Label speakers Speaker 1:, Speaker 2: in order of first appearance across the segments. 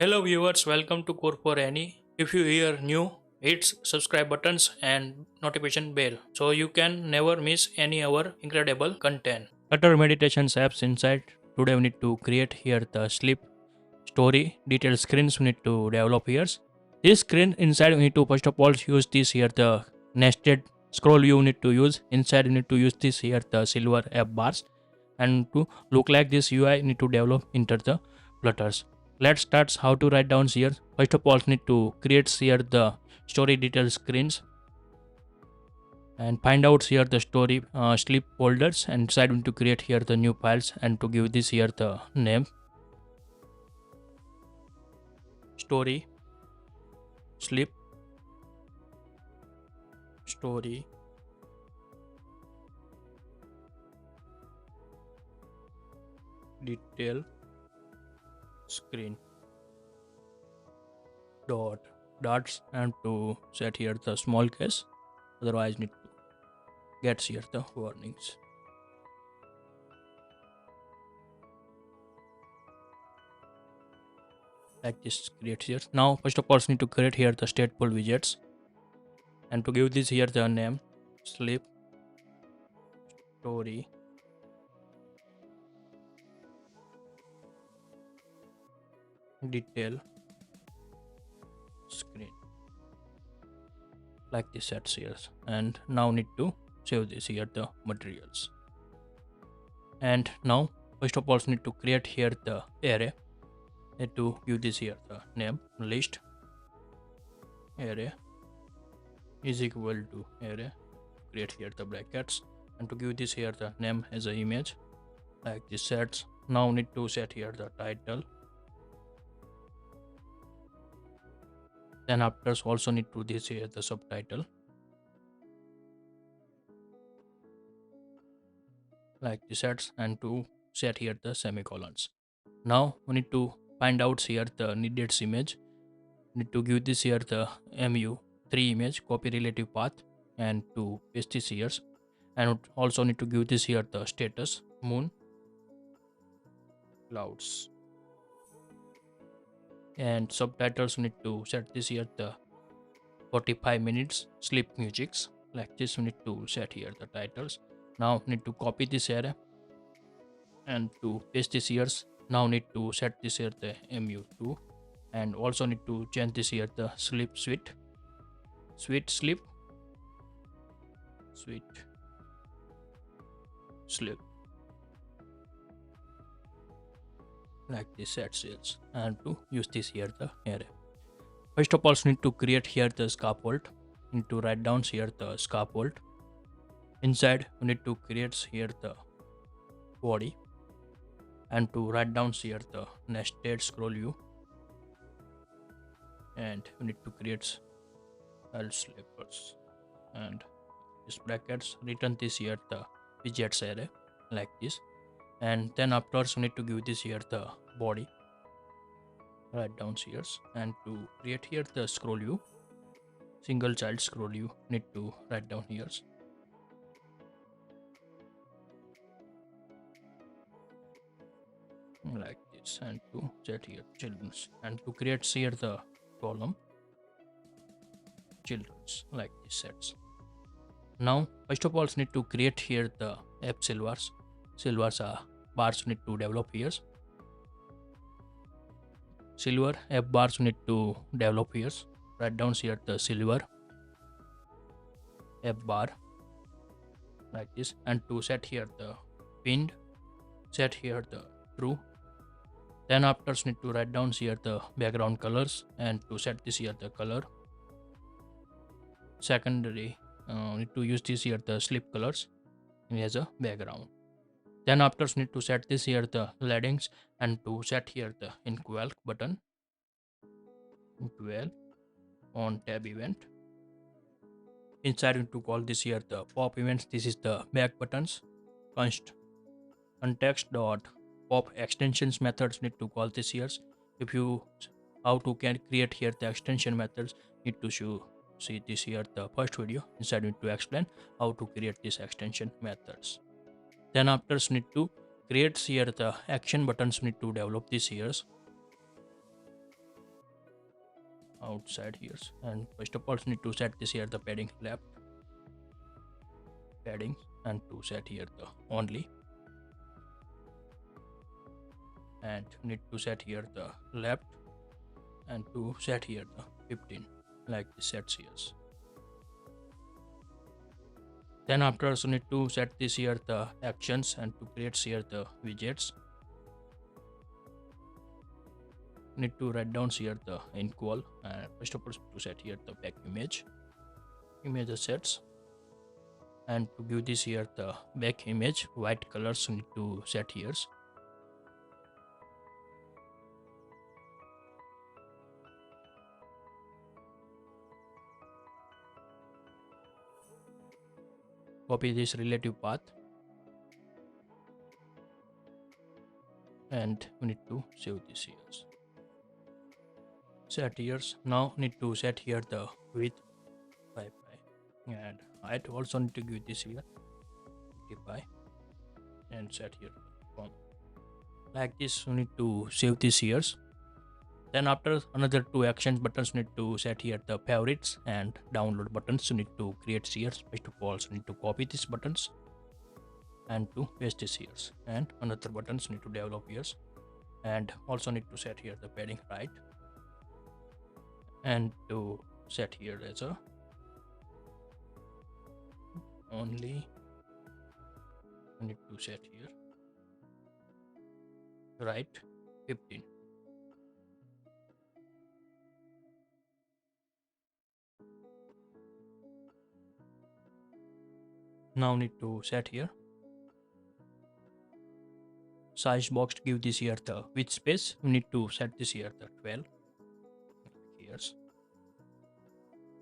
Speaker 1: Hello viewers, welcome to CodeforAny. If you hear new, hit subscribe buttons and notification bell so you can never miss any our incredible content. Flutter meditations apps inside. Today we need to create here the sleep story detailed screens we need to develop here. This screen inside we need to first of all use this here the nested scroll view need to use. Inside you need to use this here the silver app bars and to look like this UI need to develop into the flutters. Let's start how to write down here. First of all need to create here the story detail screens and find out here the story sleep folders and decide to create here the new files and to give this here the name story sleep story detail screen dots and to set here the small case, otherwise need to get here the warnings. Like this create here. Now first of all need to create here the stateful widgets and to give this here the name sleep story detail screen, like this sets here. And now need to save this here the materials. And now first of all need to create here the array. Need to give this here the name list array is equal to array, create here the brackets and to give this here the name as a image, like this sets. Now need to set here the title, then after also need to this here the subtitle, like this sets, and to set here the semicolons. Now we need to find out here the needed image. Need to give this here the mu3 image copy relative path and to paste this here, and also need to give this here the status moon clouds, and subtitles need to set this here the 45 minutes sleep musics, like this we need to set here the titles. Now need to copy this array and to paste this here. Now need to set this here the mu2 and also need to change this here the sleep sweet sleep sweet sleep, like this set sales, and to use this here the array. First of all need to create here the scaffold. Need to write down here the scaffold. Inside we need to create here the body and to write down here the nested scroll view, and we need to create L slippers and this brackets return this here the widgets array, like this. And then afterwards we need to give this here the body, write down here, and to create here the scroll view single child scroll view need to write down here, like this, and to set here children's and to create here the column children's, like this sets. Now first of all need to create here the app silvers are bars need to develop here, silver app bars need to develop here. Write down here the silver app bar, like this, and to set here the pinned set here the true. Then after need to write down here the background colors and to set this here the color secondary. Need to use this here the sleep colors as a background. Then after need to set this here the leadings and to set here the inkwell button inkwell on tab event. Inside we need to call this here the pop events. This is the back buttons context dot pop extensions methods need to call this here. If you how to can create here the extension methods need to see this here the first video. Inside need to explain how to create these extension methods. Then after need to create here the action buttons need to develop this here. outside here. And first of all need to set this here the padding left padding, and to set here the only, and need to set here the left, and to set here the 15 like this sets here. Then after need to set this here the actions, and to create here the widgets need to write down here the equal, and first of all to set here the back image assets, and to give this here the back image white colors need to set here. Copy this relative path, and we need to save this here. Set here. Now need to set here the width 5 pi, and height also need to give this here 50 pi, and set here like this. We need to save this here. Then after another two actions buttons need to set here the favorites and download buttons. You need to create here. First of all, so need to copy these buttons and to paste this here, and another buttons need to develop here, and also need to set here the padding right, and to set here as a only. I need to set here right 15. Now need to set here size box to give this here the width space. We need to set this here the 12 here's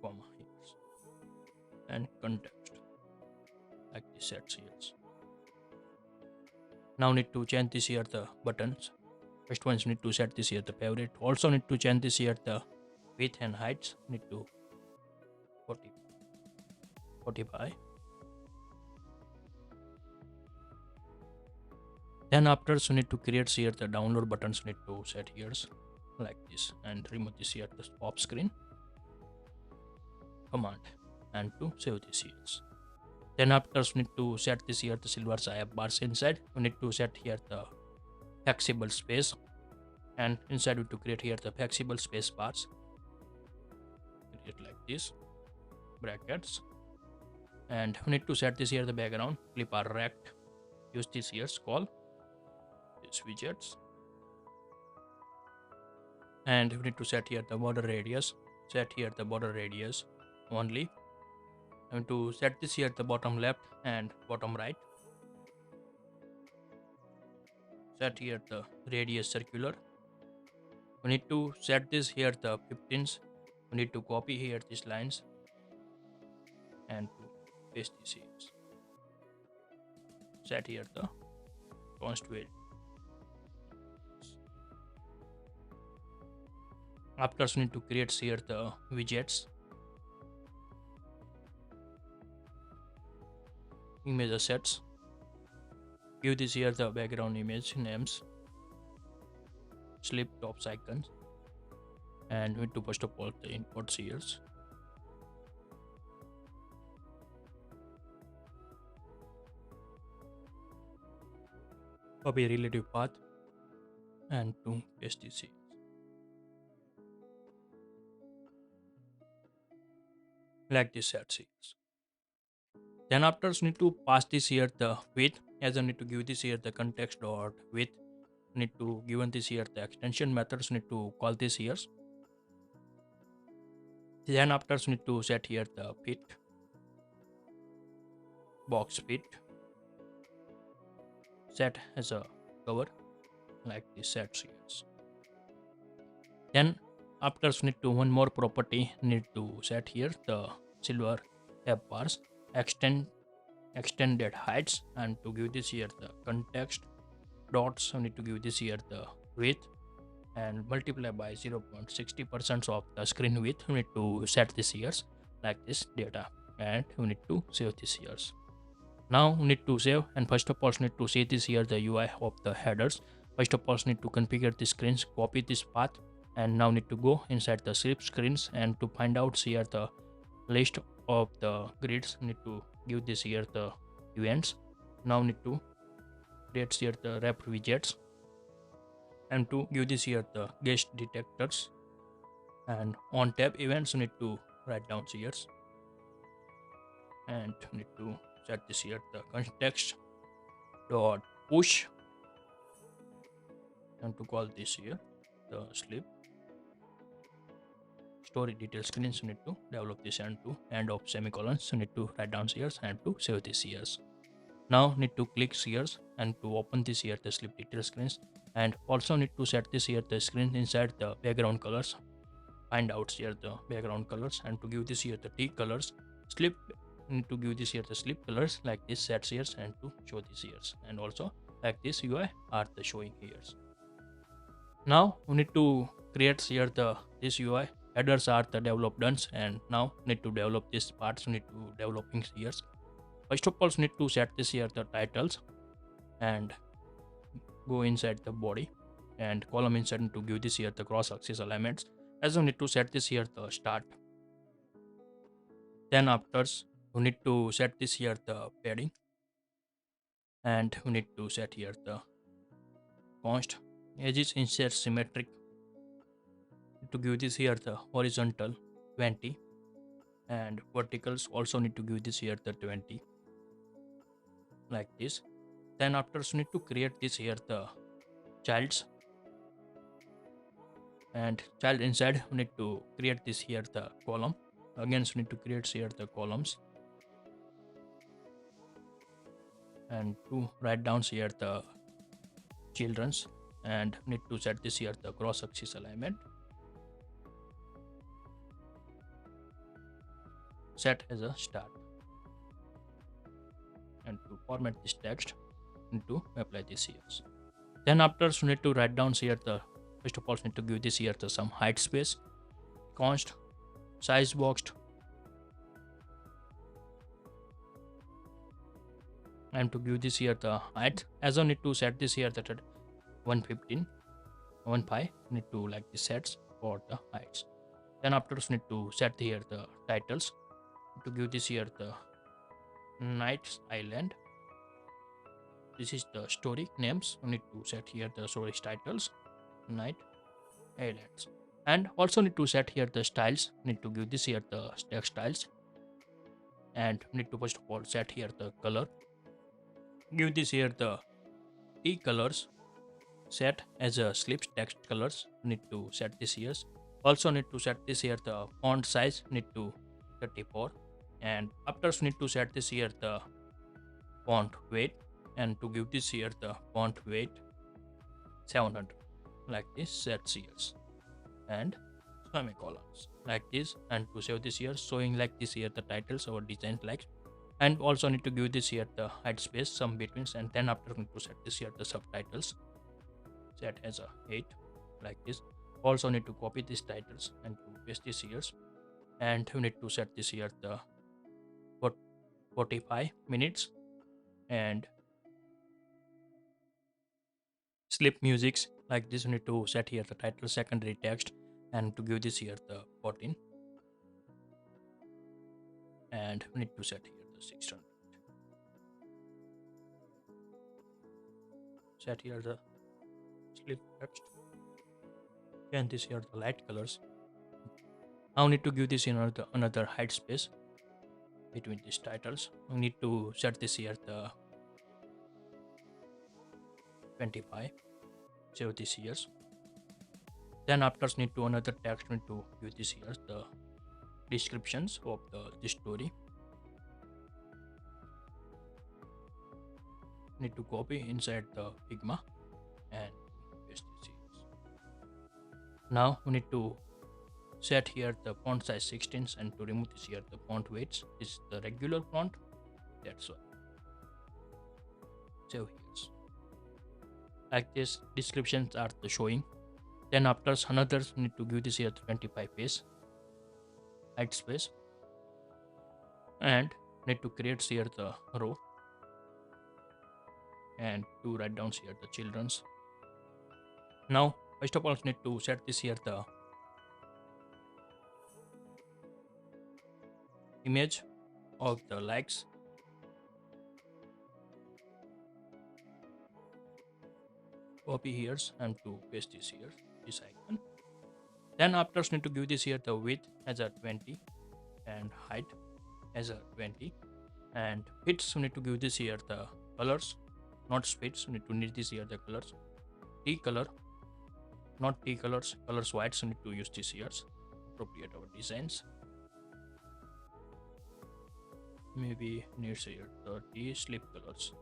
Speaker 1: comma here's, and context like this sets here. Now need to change this here the buttons. First ones need to set this here the favorite. Also need to change this here the width and heights. Need to 45. Then after so need to create here the download buttons. Need to set here like this, and remove this here the off screen command, and to save this here. Then after we need to set this here the silver side bars inside. We need to set here the flexible space, and inside we need to create here the flexible space bars. Create like this brackets, and we need to set this here the background clip or rect. Use this here call this widgets, and we need to set here the border radius. Set here the border radius only. And to set this here the bottom left and bottom right. Set here the radius circular. We need to set this here the 15s. We need to copy here these lines and to paste this here. Set here the const value. After we need to create here the widgets. Image assets. Give this here the background image names, slip tops icons, and we need to first of all the inputs here. Copy relative path and to paste this here. Like this sets here. Then after we need to pass this here the width, as I need to give this here the context dot width. Need to given this here the extension methods. Need to call this here. Then after we need to set here the fit box fit, set as a cover like this sets here. Then after we need to one more property. Need to set here the silver tab bars extended heights, and to give this here the context dots. I need to give this here the width and multiply by 0.60% of the screen width. We need to set this here like this data, and we need to save this here. Now we need to save, and first of all we need to see this here the UI of the headers. First of all we need to configure the screens, copy this path And now need to go inside the slip screens and to find out here the list of the grids. Need to give this here the events. Now need to create here the wrap widgets and to give this here the guest detectors, and on tab events need to write down here and need to set this here the context dot push and to call this here the sleep story detail screens. You need to develop this and to end of semicolons. You need to write down here and to save this here. Now need to click here and to open this here the sleep detail screens, and also need to set this here the screen inside the background colors. Find out here the background colors and to give this here the T colors. Sleep need to give this here the sleep colors like this set here and to show this here, and also like this UI are the showing here. Now we need to create here the this UI headers are the developed done, and now need to develop this parts. We need to developing here. First of all, need to set this here the titles and go inside the body and column inside to give this here the cross axis alignments. As we need to set this here the start. Then after we need to set this here the padding, and we need to set here the const edges insert symmetric to give this here the horizontal 20, and verticals also need to give this here the 20 like this. Then after we need to create this here the childs, and child inside we need to create this here the column. Again we need to create here the columns and to write down here the children's, and need to set this here the cross axis alignment, set as a start, and to format this text and to apply this here. Then after we need to write down here the first of all need to give this here the some height space, const size boxed, and to give this here the height as I need to set this here that at 115 need to like the sets for the heights. Then after need to set here the titles to give this here the Knight's Island. This is the story names. We need to set here the story titles, Night Islands, and also need to set here the styles. Need to give this here the text styles, and need to first of all set here the color. Give this here the T colors set as a sleep text colors. Need to set this here. Also need to set this here the font size. Need to 34, and after need to set this here the font weight, and to give this here the font weight 700 like this set here, and semicolons like this, and to save this here showing like this here the titles or design like, and also need to give this here the height space some betweens, and then after need to set this here the subtitles set as a 8 like this. Also need to copy these titles and to paste this here, and you need to set this here the 45 minutes, and sleep musics like this. You need to set here the title secondary text and to give this here the 14, and we need to set here the 600, set here the sleep text, and this here the light colors. Now need to give this another height space between these titles. We need to set this here the 25, save this here. Then after need to another text, need to give this here the descriptions of this story. Need to copy inside the Figma and paste this here. Now we need to set here the font size 16 and to remove this here the font weights. This is the regular font, that's why. Save here. Like this descriptions are the showing. Then after another need to give this here the 25 pace height space, and need to create here the row and to write down here the children's. Now First of all, need to set this here the image of the likes. Copy here and to paste this here, this icon. Then after need to give this here the width as a 20 and height as a 20, and fits need to give this here the colors, not speeds. Need this here the colors. T color, not T colors, colors white. So need to use this here. Appropriate our designs. Maybe needs here the T slip colors.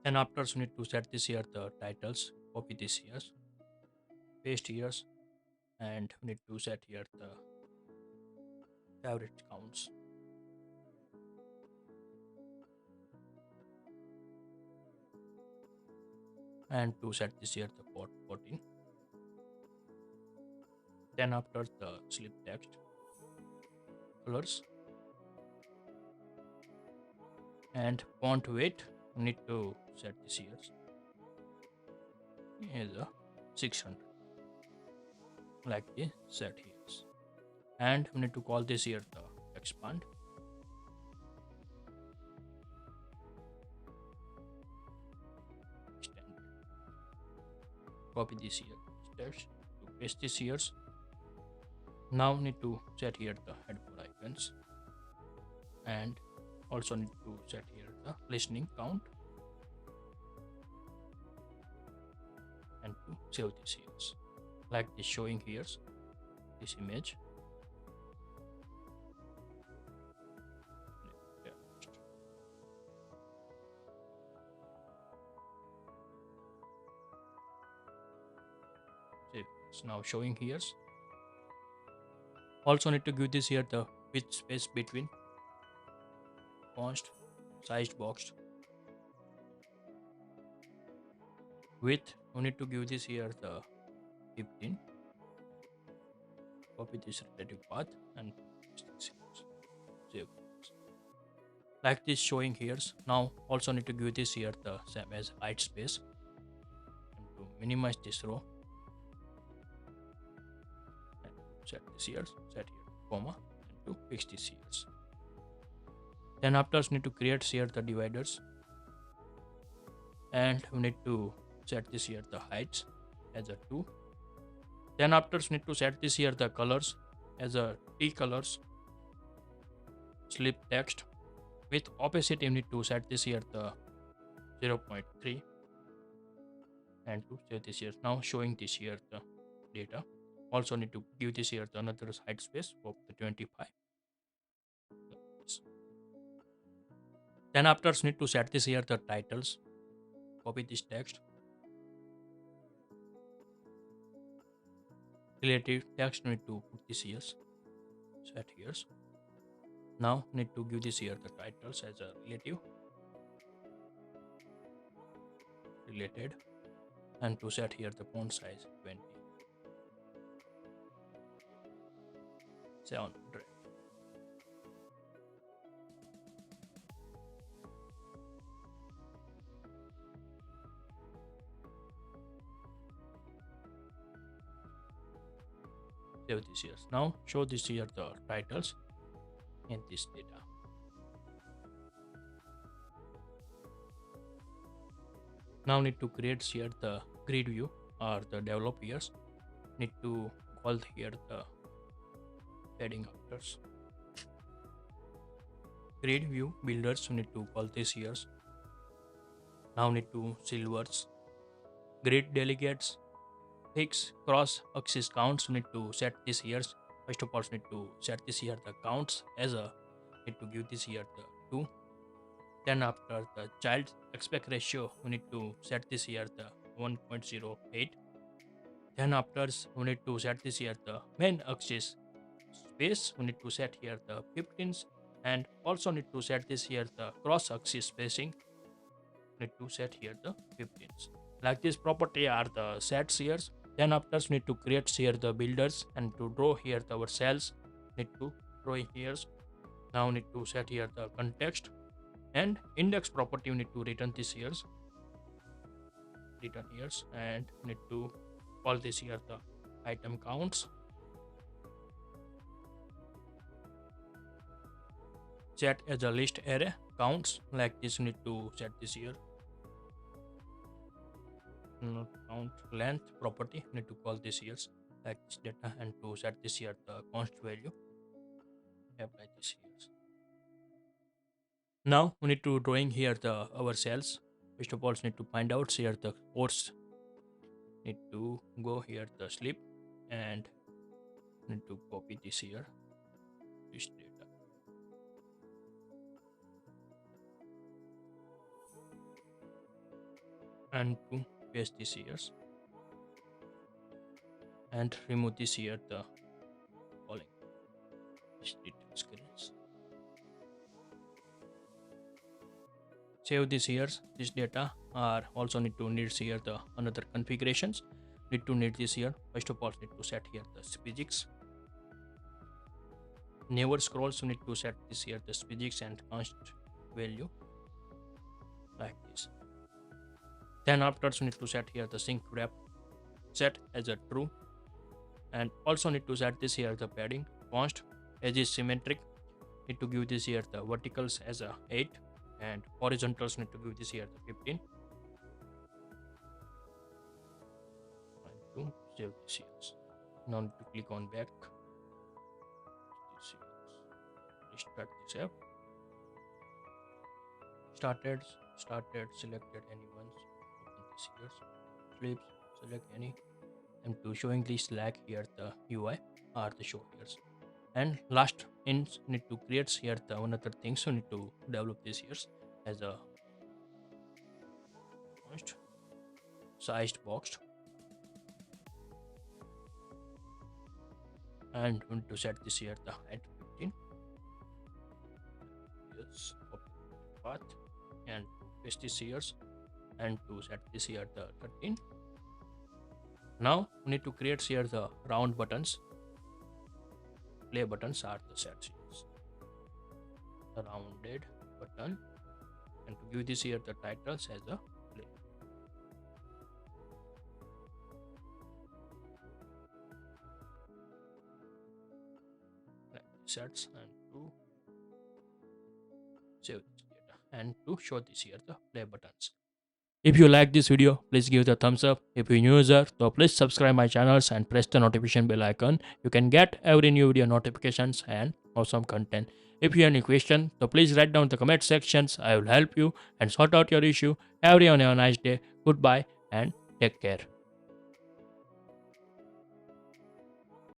Speaker 1: Then after you need to set this here the titles. Copy this here, paste here, and we need to set here the favorite counts. And to set this here the port 14. Then after the slip text colors and font weight, we need to set this here as a 600 like this set here, and we need to call this here the expand. Extend. Copy this here steps to paste this here. Now need to set here the headboard icons, and also need to set here the listening count, and to save this here like this, showing here this image. It's now showing here. Also need to give this here the width space between const sized box. Width we need to give this here the 15. Copy this relative path and save like this, showing here. Now also need to give this here the same as height space, and to minimize this row and set this here, set here comma, and to fix this here. Then after need to create here the dividers, and we need to set this here the heights as a 2. Then after need to set this here the colors as a T colors, slip text with opacity. We need to set this here the 0.3 and to save this here. Now showing this here the data. Also need to give this here the another height space of the 25. Then after need to set this here the titles. Copy this text. Relative text need to put this here, set here. Now need to give this here the titles as a related, and to set here the font size 20. 700. Save this here. Now show this here the titles in this data. Now need to create here the grid view or the develop here. Need to call here the padding actors. Grid view builders need to call this here. Now need to silvers. Grid delegates. Fix cross axis counts. Need to set this here. First of all need to set this here the counts as a, need to give this here the 2. Then after the child aspect ratio, we need to set this here the 1.08. Then after we need to set this here the main axis space. We need to set here the 15s, and also need to set this here the cross axis spacing. Need to set here the 15s. Like this property are the sets here. Then after need to create here the builders and to draw here our cells. Need to drawing here. Now need to set here the context and index property. We need to return this here. Return here and need to call this here the item counts. Set as a list array counts like this. Need to set this here. Not count length property. Need to call this here like this data and to set this here the const value. Apply this here. Now we need to drawing here the our cells. First of all, need to find out here the course. Need to go here the sleep and need to copy this here. This data. And to paste this here. And remove this here the calling. Detail screens. Save this here. This data are also need here the another configurations. Need this here. First of all, need to set here the physics. Never scroll, so need to set this here the physics and const value like this. Then after, so need to set here the sync wrap set as a true, and also need to set this here the padding const as is symmetric. Need to give this here the verticals as a 8 and horizontals. Need to give this here the 15 and to save this here. Now need to click on back. Restart this app. Started, selected any ones. Open this here. Flips, select any. And to showing this lag here the UI or the show here. And last in need to create here the another thing, so need to develop this here as a sized box and we need to set this here the height 15. Yes, path and paste this here and to set this here the 13. Now we need to create here the round buttons. Play buttons are the set series. The rounded button and to give this here the titles as a play. Like sets and to save this data and to show this here the play buttons. If you like this video, please give the thumbs up. If you're new user, so please subscribe my channels and press the notification bell icon. You can get every new video notifications and awesome content. If you have any question, so please write down the comment sections. I will help you and sort out your issue. Everyone have a nice day. Goodbye and take care.